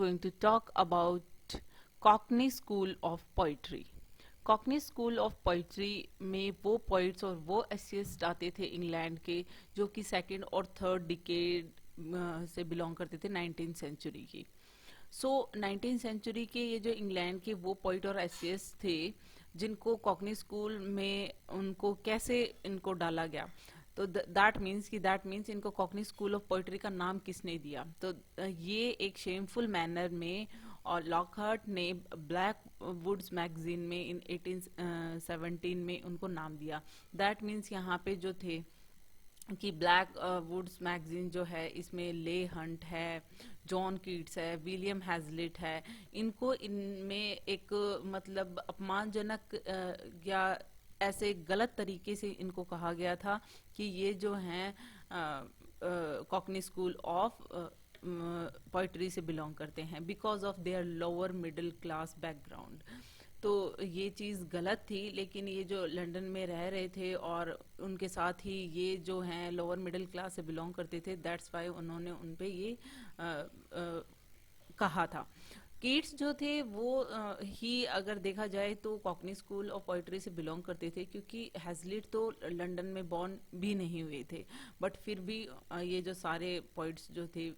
going to talk about Cockney School of Poetry. Cockney school of poetry में वो poets और वो assist आते थे इंग्लैंड के जो कि सेकंड और थर्ड डिकेड से बिलोंग करते थे 19th सेंचुरी की। सो 19th सेंचुरी के ये जो इंग्लैंड के वो पोइट और एसिस्ट थे जिनको कॉकनी स्कूल में उनको कैसे इनको डाला गया, तो दैट मीन्स इनको कॉकनी स्कूल ऑफ पोइट्री का नाम किसने दिया। तो ये एक शेमफुल मैनर में और लॉकहार्ट ने ब्लैक वुड्स मैगजीन में इन 1817 में उनको नाम दिया। दैट मीन्स यहाँ पे जो थे कि ब्लैक वुड्स मैगजीन जो है इसमें ले हंट है, जॉन कीट्स है, विलियम हैजलिट है, इनको इनमें एक मतलब अपमानजनक या ऐसे गलत तरीके से इनको कहा गया था कि ये जो हैं कॉकनी स्कूल ऑफ पोइट्री से बिलोंग करते हैं because of their lower middle class background. तो ये चीज़ गलत थी, लेकिन ये जो लंदन में रह रहे थे और उनके साथ ही ये जो हैं लोअर मिडिल क्लास से बिलोंग करते थे, दैट्स वाई उन्होंने उन पे ये कहा था। कीट्स जो थे वो ही अगर देखा जाए तो कॉकनी स्कूल ऑफ पोइट्री से बिलोंग करते थे, क्योंकि हैजलिट तो लंदन में बॉर्न भी नहीं हुए थे, बट फिर भी ये जो सारे पोइट्स जो थे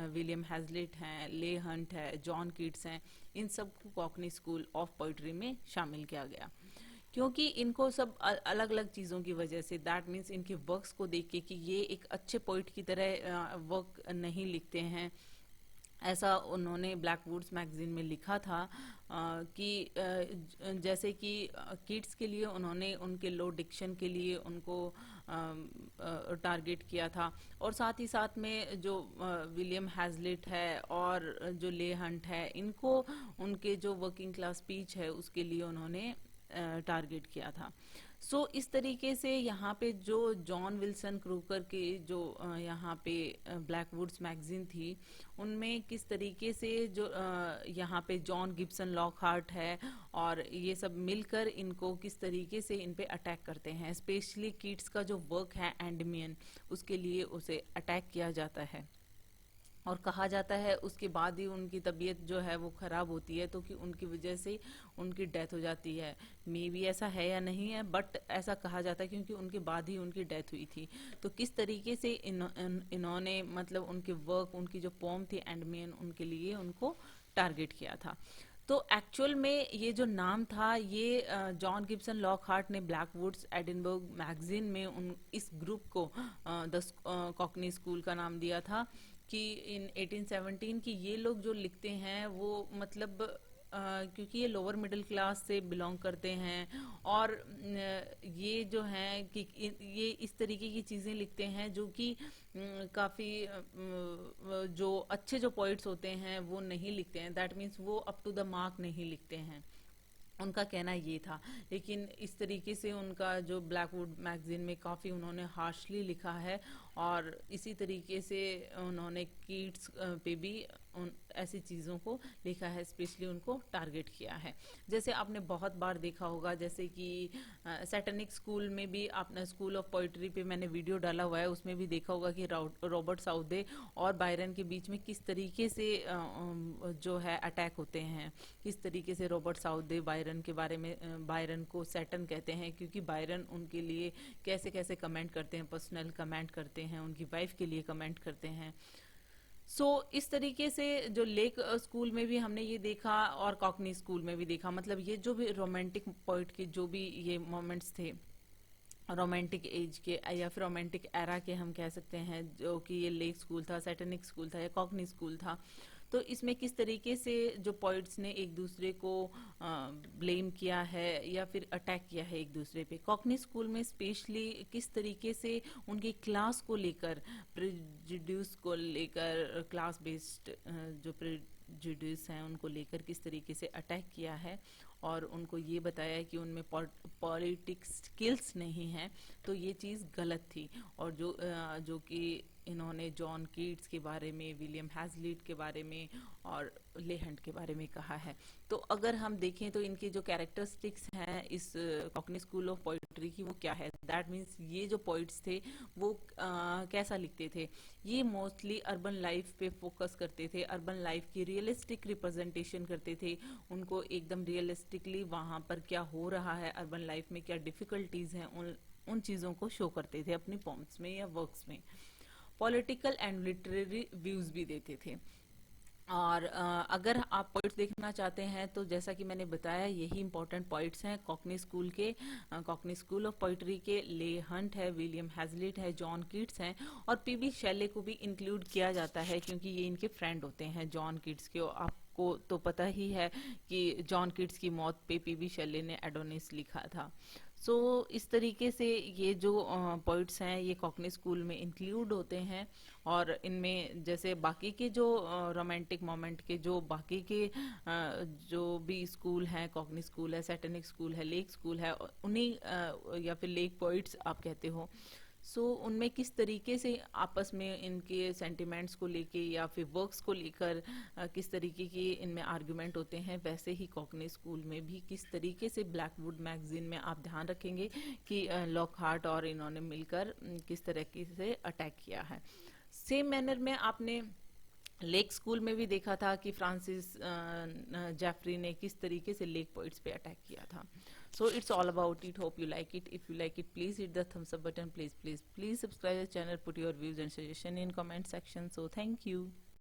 विलियम हैजलिट हैं, ले हंट है, जॉन कीट्स हैं, इन सब को कॉकनी स्कूल ऑफ पोइट्री में शामिल किया गया क्योंकि इनको सब अलग अलग चीज़ों की वजह से, दैट मीन्स इनके वर्क्स को देख के कि ये एक अच्छे पोइट की तरह वर्क नहीं लिखते हैं, ऐसा उन्होंने ब्लैकवुड्स मैगजीन में लिखा था कि जैसे कि किड्स के लिए उन्होंने उनके लो डिक्शन के लिए उनको टारगेट किया था, और साथ ही साथ में जो विलियम हैजलिट है और जो ले हंट है, इनको उनके जो वर्किंग क्लास स्पीच है उसके लिए उन्होंने टारगेट किया था। सो इस तरीके से यहाँ पे जो जॉन विल्सन क्रूकर के जो यहाँ पे ब्लैकवुड्स मैगजीन थी, उनमें किस तरीके से जो यहाँ पे जॉन गिब्सन लॉकहार्ट है और ये सब मिलकर इनको किस तरीके से इन पे अटैक करते हैं, स्पेशली कीट्स का जो वर्क है एंडमियन, उसके लिए उसे अटैक किया जाता है और कहा जाता है उसके बाद ही उनकी तबीयत जो है वो खराब होती है, तो कि उनकी वजह से उनकी डेथ हो जाती है। मे बी ऐसा है या नहीं है, बट ऐसा कहा जाता है क्योंकि उनके बाद ही उनकी डेथ हुई थी। तो किस तरीके से इन्होंने मतलब उनके वर्क, उनकी जो पोम थी एंडमियन, उनके लिए उनको टारगेट किया था। तो एक्चुअल में ये जो नाम था ये जॉन गिब्सन लॉकहार्ट ने ब्लैकवुड्स एडिनबर्ग मैगजीन में उन इस ग्रुप को द कॉकनी स्कूल का नाम दिया था कि इन 1817 की ये लोग जो लिखते हैं वो मतलब क्योंकि ये लोअर मिडिल क्लास से बिलोंग करते हैं और ये जो हैं कि ये इस तरीके की चीज़ें लिखते हैं जो कि काफ़ी जो अच्छे जो पोइट्स होते हैं वो नहीं लिखते हैं, दैट मीन्स वो अप टू द मार्क नहीं लिखते हैं, उनका कहना ये था। लेकिन इस तरीके से उनका जो ब्लैकवुड मैगजीन में काफ़ी उन्होंने हार्शली लिखा है और इसी तरीके से उन्होंने कीट्स पे भी उन ऐसी चीज़ों को लिखा है, स्पेशली उनको टारगेट किया है। जैसे आपने बहुत बार देखा होगा, जैसे कि सैटनिक स्कूल में भी आपने स्कूल ऑफ पोइट्री पे मैंने वीडियो डाला हुआ है, उसमें भी देखा होगा कि रॉबर्ट साउदे और बायरन के बीच में किस तरीके से जो है अटैक होते हैं, किस तरीके से रॉबर्ट साउदे बायरन के बारे में, बायरन को सैटन कहते हैं क्योंकि बायरन उनके लिए कैसे कैसे कमेंट करते हैं, पर्सनल कमेंट करते हैं, उनकी वाइफ के लिए कमेंट करते हैं। सो इस तरीके से जो लेक स्कूल में भी हमने ये देखा और कॉकनी स्कूल में भी देखा, मतलब ये जो भी रोमांटिक पोइट के जो भी ये मोमेंट्स थे रोमांटिक एज के या फिर रोमांटिक एरा के हम कह सकते हैं, जो कि ये लेक स्कूल था, सैटनिक स्कूल था या कॉकनी स्कूल था, तो इसमें किस तरीके से जो पोइट्स ने एक दूसरे को ब्लेम किया है या फिर अटैक किया है एक दूसरे पे। कॉकनी स्कूल में स्पेशली किस तरीके से उनकी क्लास को लेकर, प्रेजुडिस को लेकर, क्लास बेस्ड जो प्रेजुडिस हैं उनको लेकर किस तरीके से अटैक किया है और उनको ये बताया कि उनमें पॉलिटिक्स स्किल्स नहीं है, तो ये चीज़ गलत थी। और जो कि इन्होंने जॉन कीट्स के बारे में, विलियम हैज़लिट के बारे में और ले हंट के बारे में कहा है। तो अगर हम देखें तो इनकी जो कैरेक्टरिस्टिक्स हैं इस कॉकनी स्कूल ऑफ पोइट्री की, वो क्या है, दैट मीन्स ये जो पोइट्स थे वो कैसा लिखते थे। ये मोस्टली अर्बन लाइफ पे फोकस करते थे, अर्बन लाइफ की रियलिस्टिक रिप्रेजेंटेशन करते थे, उनको एकदम रियलिस्टिकली वहाँ पर क्या हो रहा है, अर्बन लाइफ में क्या डिफिकल्टीज हैं, उन चीज़ों को शो करते थे अपनी पॉम्स में या वर्क्स में। पॉलिटिकल एंड लिटरेरी व्यूज भी देते थे। और अगर आप पॉइंट्स देखना चाहते हैं तो जैसा कि मैंने बताया यही इंपॉर्टेंट पॉइंट्स हैं कॉकनी स्कूल के, कॉकनी स्कूल ऑफ पोइट्री के। ले हंट है, विलियम हैज़लिट है, जॉन कीट्स हैं और पीबी शेले को भी इंक्लूड किया जाता है क्योंकि ये इनके फ्रेंड होते हैं जॉन कीट्स के। आपको तो पता ही है कि जॉन कीट्स की मौत पे पीबी शेले ने एडोनिस लिखा था। सो इस तरीके से ये जो पोइट्स हैं ये कॉकनी स्कूल में इंक्लूड होते हैं। और इनमें जैसे बाकी के जो रोमांटिक मोमेंट के जो बाकी के जो भी स्कूल हैं, कॉकनी स्कूल है, सैटेनिक स्कूल है, लेक स्कूल है, उन्हीं या फिर लेक पोइट्स आप कहते हो, सो उनमें किस तरीके से आपस में इनके सेंटिमेंट्स को लेके या फिर वर्क्स को लेकर किस तरीके के इनमें आर्गुमेंट होते हैं, वैसे ही कॉकनी स्कूल में भी किस तरीके से ब्लैकवुड मैगजीन में आप ध्यान रखेंगे कि लॉकहार्ट और इन्होंने मिलकर किस तरीके से अटैक किया है। सेम मैनर में आपने लेक स्कूल में भी देखा था कि फ्रांसिस जेफरी ने किस तरीके से लेक पोइट्स पे अटैक किया था। So it's all about it. Hope you like it. If you like it, please hit the thumbs up button. Please subscribe the channel. Put your views and suggestion in comment section. So thank you.